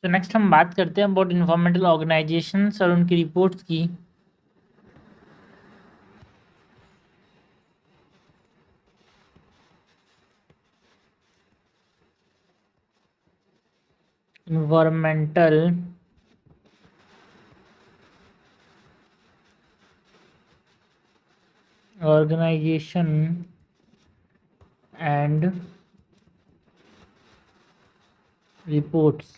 तो नेक्स्ट हम बात करते हैं अबाउट इन्वायरमेंटल ऑर्गेनाइजेशंस और उनकी रिपोर्ट्स की। Environmental organisation and reports.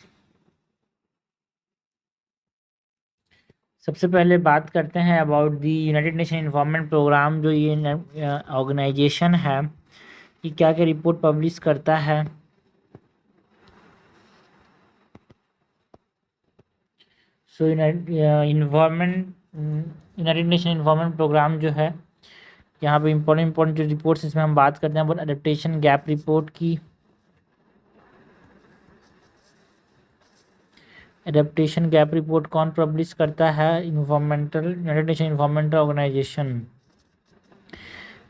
सबसे पहले बात करते हैं about the United nation environment programme. जो ये ऑर्गेनाइजेशन है ये क्या क्या रिपोर्ट पब्लिश करता है। सो यूनाइटेड नेशन इन्वायरमेंट प्रोग्राम जो है, यहाँ पे इंपॉर्टेंट जो रिपोर्ट्स इसमें हम बात करते हैं अबाउट एडेप्टेशन गैप रिपोर्ट की। एडेप्टेशन गैप रिपोर्ट कौन पब्लिश करता है? United Nation environmental organisation.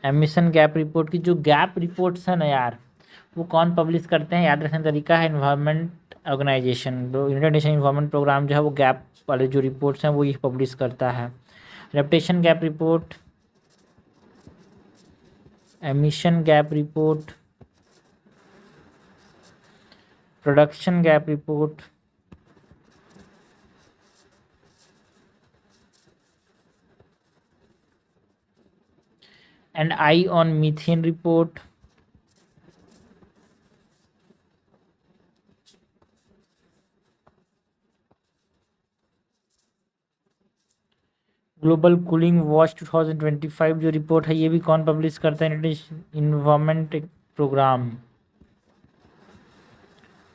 Emission gap report की जो गैप रिपोर्ट्स है ना यार, वो कौन पब्लिश करते हैं? याद रखने का तरीका है इन्वायरमेंट ऑर्गेनाइजेशन। जो यूनाइटेड नेशन इन्वायरमेंट प्रोग्राम जो है वो गैप वाले जो रिपोर्ट्स हैं वो ये पब्लिश करता है। Adaptation gap report, emission gap report, production gap report, and I on methane report. Global cooling watch 2025 जो रिपोर्ट है ये भी कौन पब्लिश करता है? Environment programme.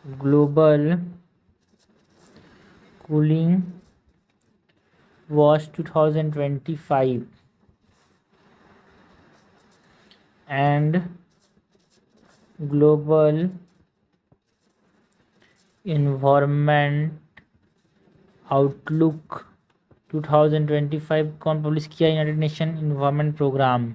Global cooling watch 2025 and global environment outlook 2025 कौन पब्लिश किया? United nation environment programme.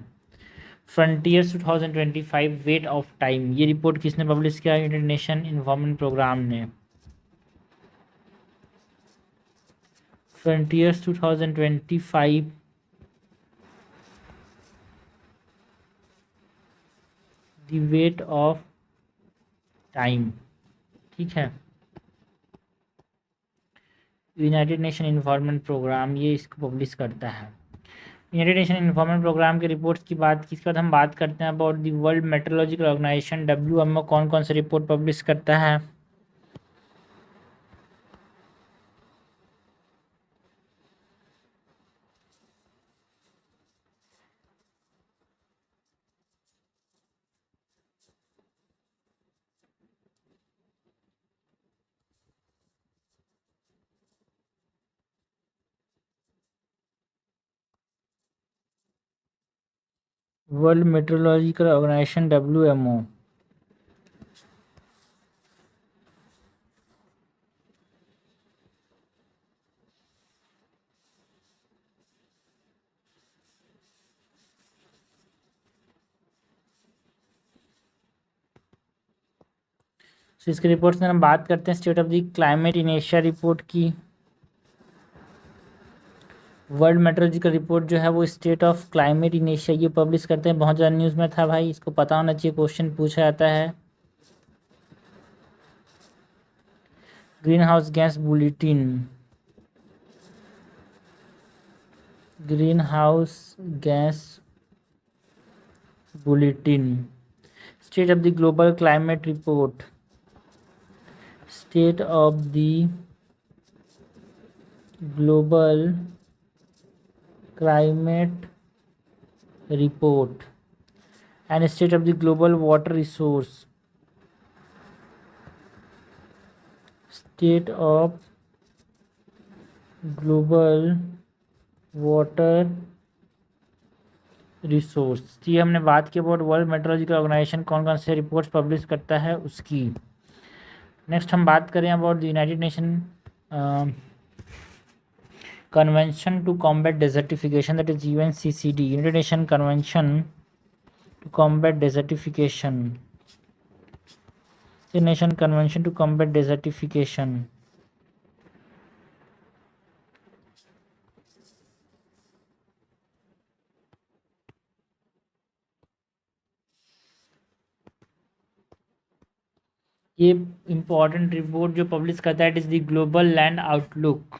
Frontiers 2025 weight of time ये रिपोर्ट किसने पब्लिश किया? यूनाइटेड नेशन इन्वायरमेंट प्रोग्राम ने। Frontiers 2025 the weight of time, ठीक है। यूनाइटेड नेशन इन्वायरमेंट प्रोग्राम ये इसको पब्लिश करता है। यूनाइटेड नेशन इन्वायरमेंट प्रोग्राम के रिपोर्ट्स की बात किसके बाद हम बात करते हैं about the world metrological organisation WMO कौन कौन से रिपोर्ट पब्लिश करता है? World metrological organisation WMO। तो इसके रिपोर्ट्स में हम बात करते हैं state of the climate in Asia report की। वर्ल्ड मेट्रोलॉजिकल रिपोर्ट जो है वो state of climate in Asia ये पब्लिश करते हैं। बहुत ज़्यादा न्यूज़ में था भाई, इसको पता होना चाहिए, क्वेश्चन पूछा जाता है। Green house gas bulletin, green house gas bulletin. State of the global climate report, state of the global climate report and state of the global water resource, state of global water resource. ये हमने बात की about world metrological organisation कौन कौन से reports publish करता है उसकी। नेक्स्ट हम बात करें about the United Nation convention to combat desertification, that is UNCCD, United Nation convention to combat desertification, nation convention to combat desertification. ये इम्पोर्टेंट रिपोर्ट जो पब्लिश करता है, it is the global land outlook.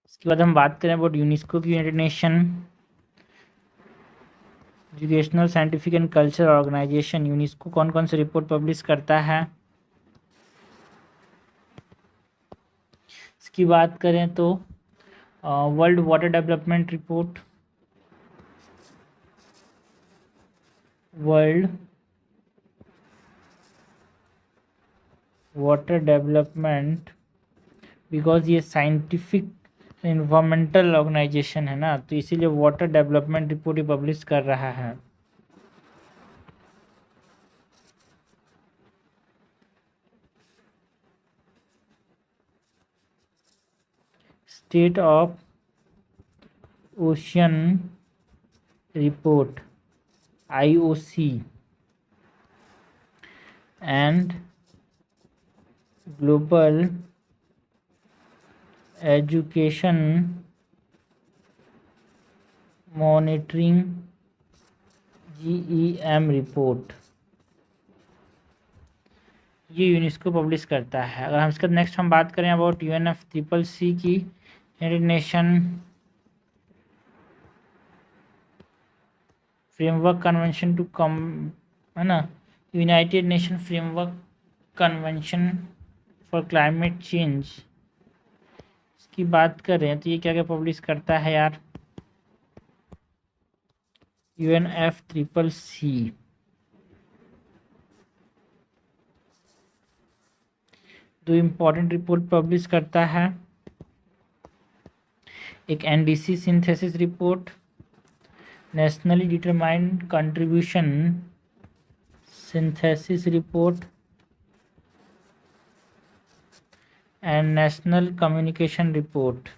इसके बाद हम बात करें about UNESCO की, United Nation educational scientific and culture organisation. UNESCO कौन कौन से रिपोर्ट पब्लिश करता है? इसकी बात करें तो world water development report, world water development, because ये साइंटिफिक इन्वायरमेंटल ऑर्गेनाइजेशन है ना, तो इसीलिए वाटर डेवलपमेंट रिपोर्ट ही पब्लिश कर रहा है। State of ocean report, IOC, and global education monitoring, GEM report, ये यूनेस्को पब्लिश करता है। अगर हम इसका नेक्स्ट हम बात करें अबाउट UNFCCC की, United Nation framework convention to come, है ना, United Nation framework convention for climate change, इसकी बात करें तो ये क्या क्या पब्लिश करता है यार? UNFCCC दो इम्पोर्टेंट रिपोर्ट पब्लिश करता है, एक NDC synthesis report, nationally determined contribution synthesis report, and national communication report.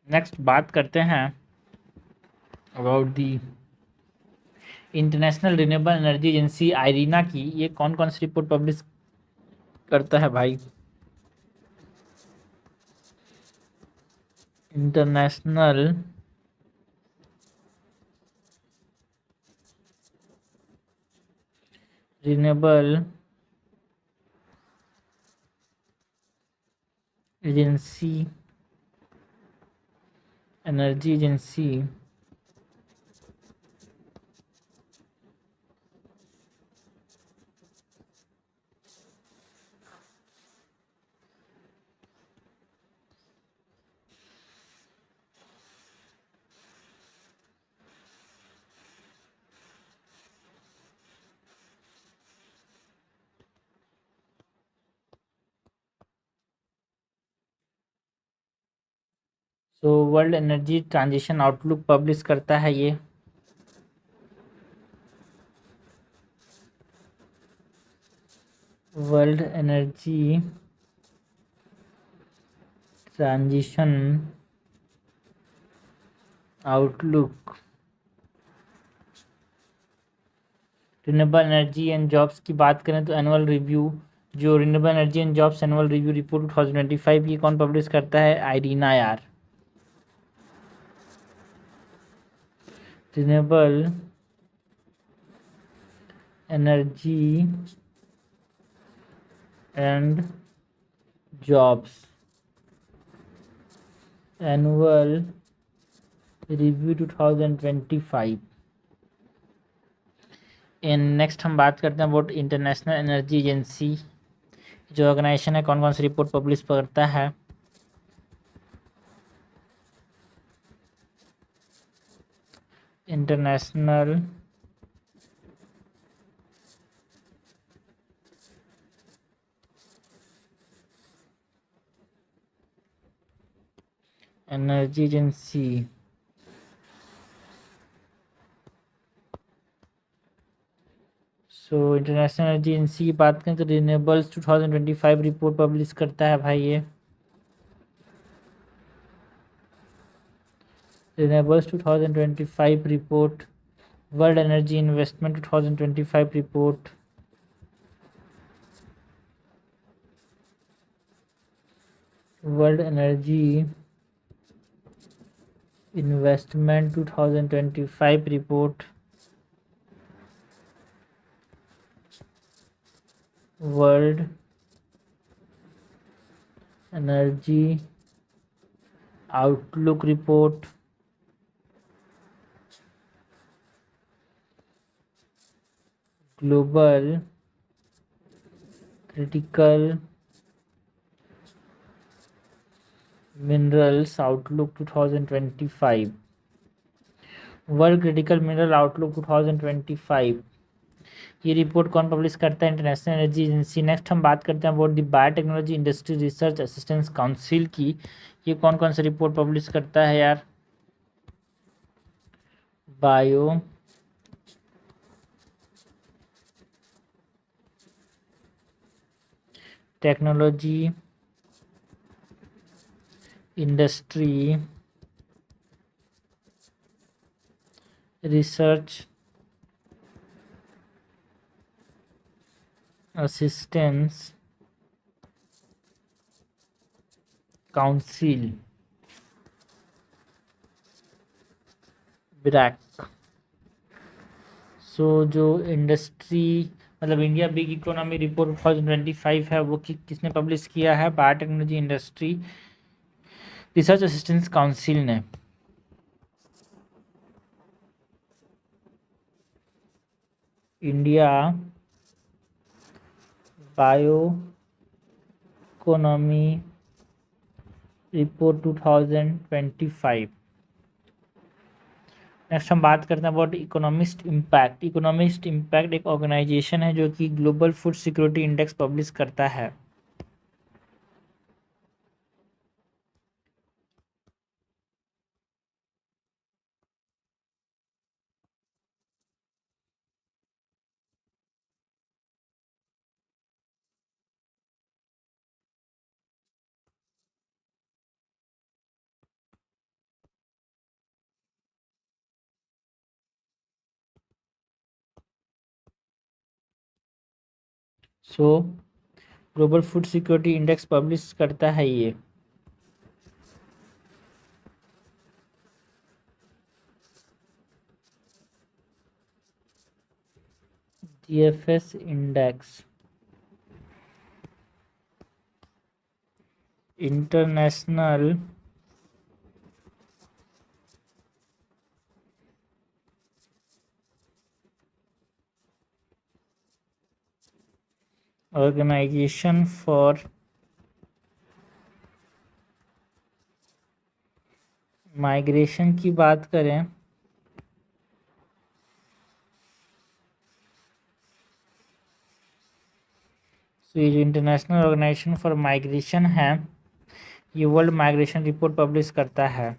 Next बात करते हैं about the international renewable energy agency IRENA की। ये कौन कौन सी रिपोर्ट पब्लिश करता है भाई? International renewable agency, energy agency so world energy transition outlook publish करता है ये। World energy transition outlook, renewable energy and jobs की बात करें तो एनुअल रिव्यू, जो renewable energy and jobs annual review report 2025 की कौन पब्लिश करता है? आईरीना यार। Renewable energy and jobs annual review 2025। In next हम बात करते हैं अबाउट इंटरनेशनल एनर्जी एजेंसी, जो ऑर्गेनाइजेशन है कौन कौन सी रिपोर्ट पब्लिश करता है? International energy agency so international energy agency की बात करें तो रिन्यूएबल्स 2025 रिपोर्ट पब्लिश करता है भाई ये। Renewables 2025 report, world energy investment 2025 report, world energy investment 2025 report, world energy outlook report, global critical minerals outlook 2025, world critical mineral outlook 2025। ये report कौन पब्लिश करता है? International energy agency. नेक्स्ट हम बात करते हैं about the biotechnology industry research assistance council की। ये कौन कौन सी रिपोर्ट पब्लिश करता है यार? Biotechnology industry research assistance council, BIRAC. So जो इंडस्ट्री मतलब इंडिया बिग इकोनॉमी रिपोर्ट 2025 है वो किसने पब्लिश किया है? Biotechnology industry research assistance council ने। India bioeconomy report 2025। Next हम बात करते हैं about economist impact. Economist impact एक ऑर्गेनाइजेशन है जो कि global food security index publish करता है। सो global food security index publish करता है ये। GFS index international organisation for migration की बात करें तो ये जो इंटरनेशनल ऑर्गेनाइजेशन फॉर माइग्रेशन है ये वर्ल्ड माइग्रेशन रिपोर्ट पब्लिश करता है।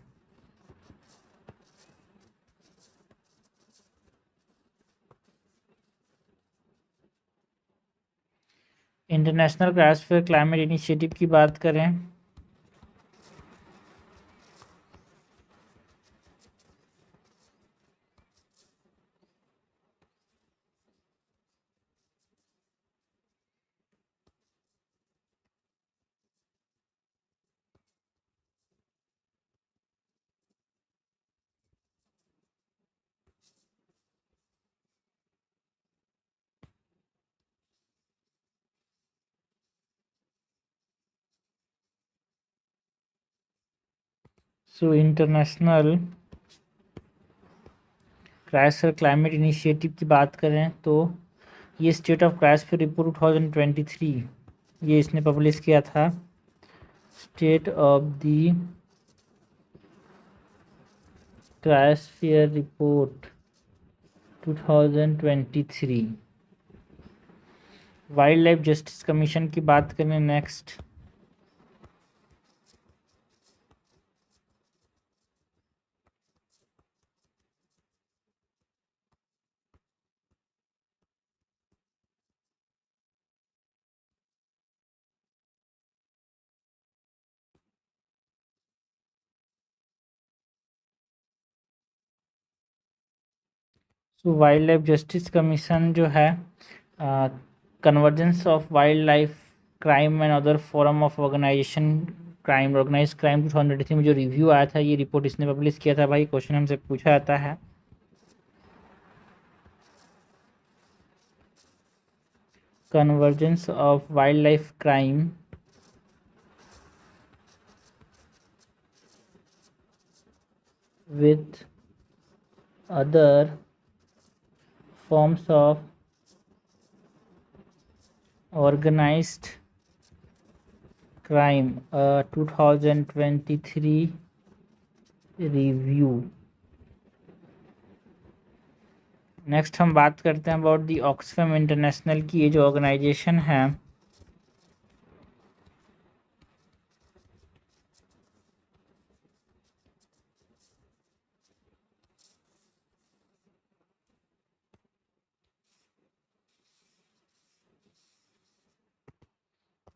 इंटरनेशनल क्रायोस्फीयर क्लाइमेट इनिशिएटिव की बात करें so international cryosphere climate initiative की बात करें तो ये स्टेट ऑफ क्रायोस्फीयर रिपोर्ट 2023 ये इसने पब्लिश किया था। State of the cryosphere report 2023। Wild life justice commission की बात करें नेक्स्ट तो वाइल्ड लाइफ जस्टिस कमीशन जो है convergence of wild life crime and other form of organisation crime organise crime 2023 में जो रिव्यू आया था, ये रिपोर्ट इसने पब्लिश किया था। भाई क्वेश्चन हमसे पूछा जाता है, convergence of wild life crime with other forms of organized crime 2023 review. Next हम बात करते हैं अबाउट दी ऑक्सफैम इंटरनेशनल की। ये जो ऑर्गेनाइजेशन है,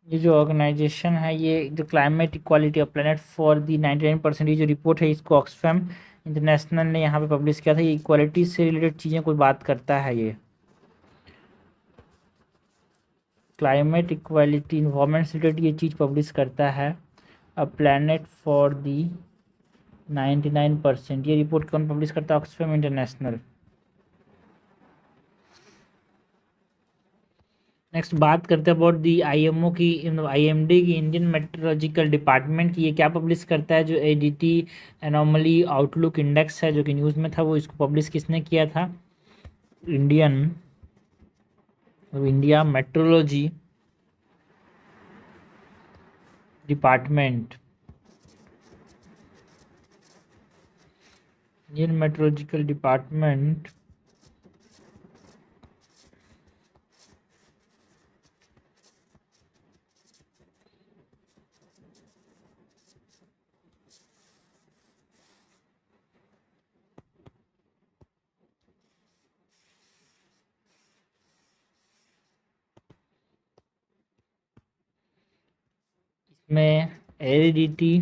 ये जो ऑर्गेनाइजेशन है, ये जो climate equality of planet for the 99%, ये जो रिपोर्ट है इसको ऑक्सफैम इंटरनेशनल ने यहाँ पे पब्लिश किया था। ये इक्वालिटी से रिलेटेड चीज़ें कोई बात करता है। ये क्लाइमेट इक्वालिटी इन्वायरमेंट से रिलेटेड ये चीज़ पब्लिश करता है। अ प्लैनेट फॉर दी 99%, ये रिपोर्ट कौन पब्लिश करता है? Oxfam international. नेक्स्ट बात करते हैं अबाउट दी आईएमओ की, आईएमडी की, इंडियन मेट्रोलॉजिकल डिपार्टमेंट की। ये क्या पब्लिश करता है? जो एडीटी एनोमली आउटलुक इंडेक्स है जो कि न्यूज़ में था, वो इसको पब्लिश किसने किया था? India metrology department, Indian metrological department में एडीटी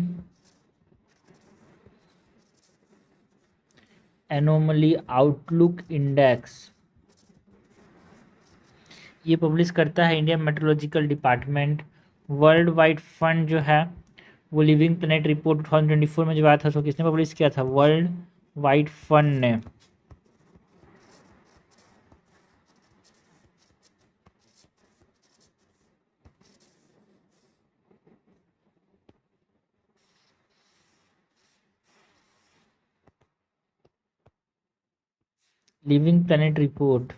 एनोमली आउटलुक इंडेक्स ये पब्लिश करता है Indian metrological department. World wide fund जो है वो लिविंग प्लेनेट रिपोर्ट 2024 में जो आया था, उसको किसने पब्लिश किया था? वर्ल्ड वाइड फंड ने। Living planet report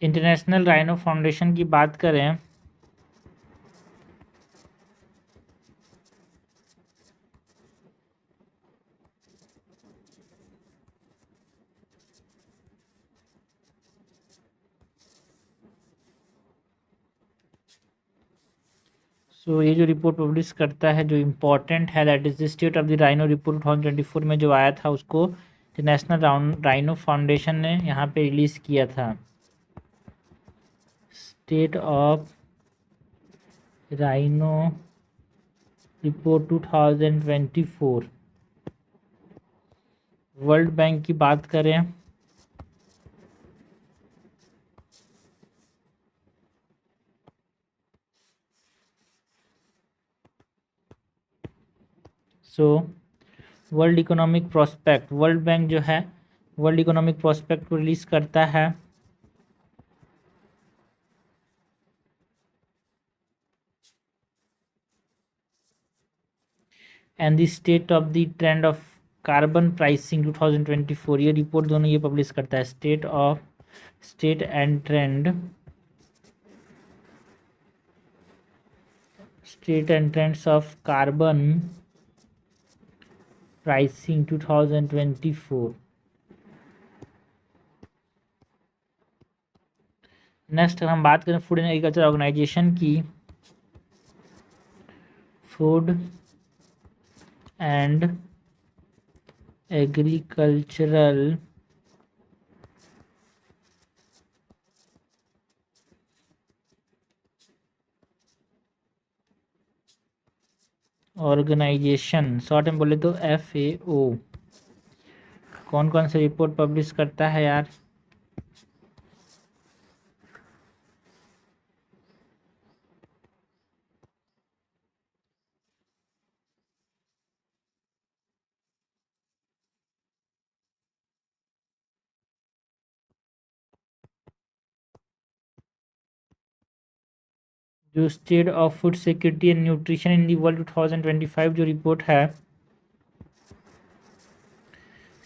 international rhino foundation की बात करें सो ये जो रिपोर्ट पब्लिश करता है, जो इम्पोर्टेंट है, that is the state of the rhino report 2024 में जो आया था, उसको इंटरनेशनल राइनो फाउंडेशन ने यहाँ पे रिलीज़ किया था। State of rhino report 2024। World bank की बात करें so world economic prospect, world bank जो है वर्ल्ड इकोनॉमिक प्रोस्पेक्ट को रिलीज़ करता है। And the state of the trend of carbon pricing 2024, ये रिपोर्ट दोनों ये पब्लिश करता है। State and trends of carbon pricing 2024। Next हम बात करें फूड एंड एग्रीकल्चर ऑर्गेनाइजेशन की। Food and agricultural organisation, short में बोले तो FAO, कौन कौन से रिपोर्ट पब्लिश करता है यार? जो state of food security and nutrition in the world 2025 जो रिपोर्ट है,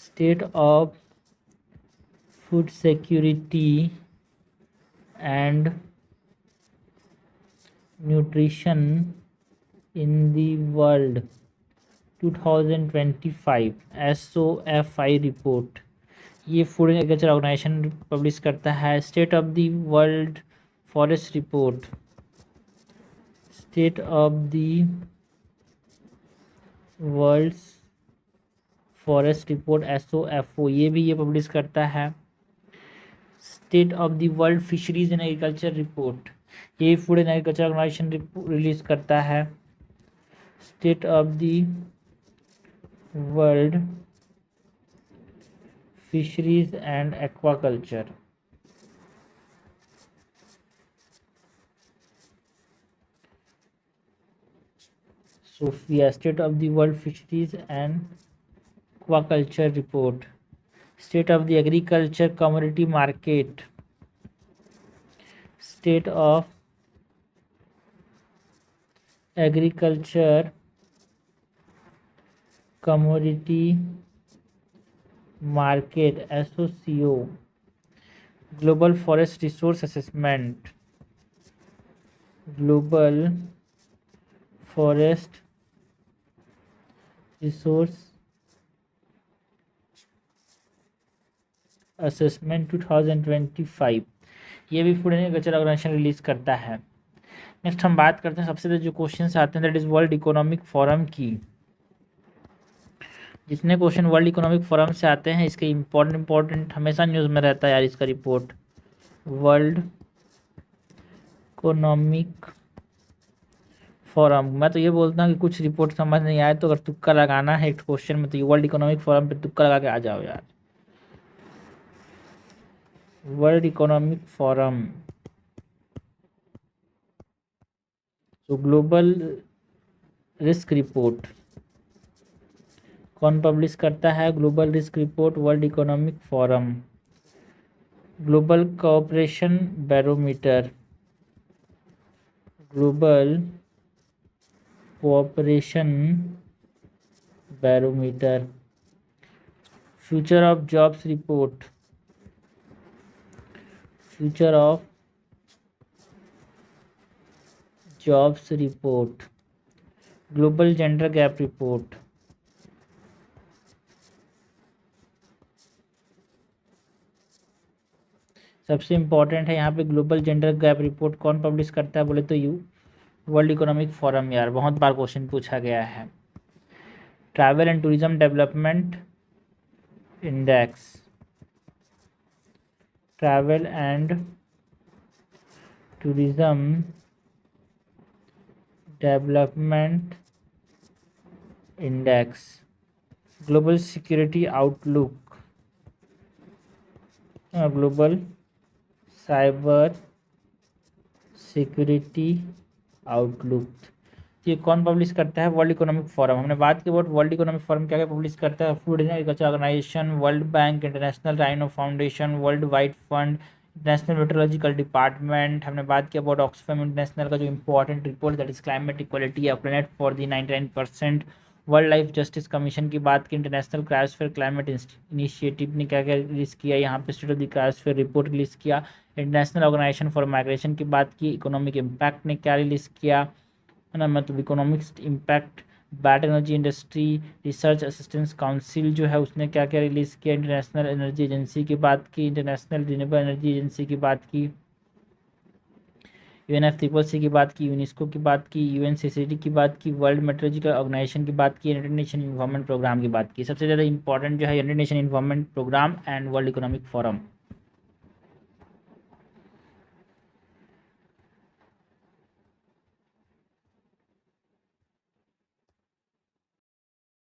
state of food security and nutrition in the world 2025 SOFI report, ये food and agriculture organisation publish करता है। State of the world forest report, state of the world's forest report SOFO, ये भी ये publish करता है। State of the world fisheries and agriculture report, ये food and agriculture organisation release करता है। State of the world fisheries and aquaculture, SOFIA, state of the world fisheries and aquaculture report. State of the agriculture commodity market, state of agriculture commodity market SOCO। Global forest resource assessment, global forest resource assessment 2025, ये भी food and agriculture organisation release करता है। Next हम बात करते हैं सबसे ज़्यादा जो क्वेश्चन आते हैं, that is world economic forum की। जितने क्वेश्चन वर्ल्ड इकोनॉमिक फोरम से आते हैं, इसके इम्पोर्टेंट हमेशा न्यूज़ में रहता है यार इसका रिपोर्ट। वर्ल्ड इकोनॉमिक फोरम, मैं तो ये बोलता हूँ कि कुछ रिपोर्ट समझ नहीं आए तो अगर तुक्का लगाना है एक क्वेश्चन में तो ये वर्ल्ड इकोनॉमिक फोरम पे तुक्का लगा के आ जाओ यार। वर्ल्ड इकोनॉमिक फोरम, तो ग्लोबल रिस्क रिपोर्ट कौन पब्लिश करता है? Global risk report world economic forum. Global cooperation barometer, global cooperation barometer. Future of jobs report, future of jobs report. Global gender gap report, सबसे important है यहाँ पे global gender gap report कौन publish करता है बोले तो वर्ल्ड इकोनॉमिक फोरम यार, बहुत बार क्वेश्चन पूछा गया है। Travel and tourism development index, travel and tourism development index. Global security outlook, global cyber security outlook, ये कौन पब्लिश करता है? World economic forum. हमने बात की अबाउट वर्ल्ड इकोनॉमिक फोरम क्या क्या पब्लिश करता है। Food and agriculture organisation, world bank, international rhino foundation, world wide fund, international metrological department. हमने बात की अबाउट ऑक्सफैम इंटरनेशनल का जो important report that is climate equality planet for the 99%। World life justice commission की बात की, international cryosphere climate initiative ने क्या क्या रिलीज किया, यहाँ पे state of the cryosphere report release किया। इंटरनेशनल ऑर्गेनाइजेशन फॉर माइग्रेशन की बात की, इकोनॉमिक इम्पैक्ट ने क्या रिलीज किया है ना, मतलब economics impact. Bat energy industry research assistance council जो है उसने क्या क्या रिलीज़ किया। इंटरनेशनल एनर्जी एजेंसी की बात की, इंटरनेशनल रिन्यूएबल एनर्जी एजेंसी की बात की, UNFCCC की बात की, यूनेस्को की बात की, UNCCD की बात की, वर्ल्ड मेट्रोलॉजिकल ऑर्गेनाइजेशन की बात की, यूनाइटेड नेशन इन्वायरमेंट प्रोग्राम की बात की। सबसे ज़्यादा इंपॉर्टेंट जो है United nation environment programme and world economic forum.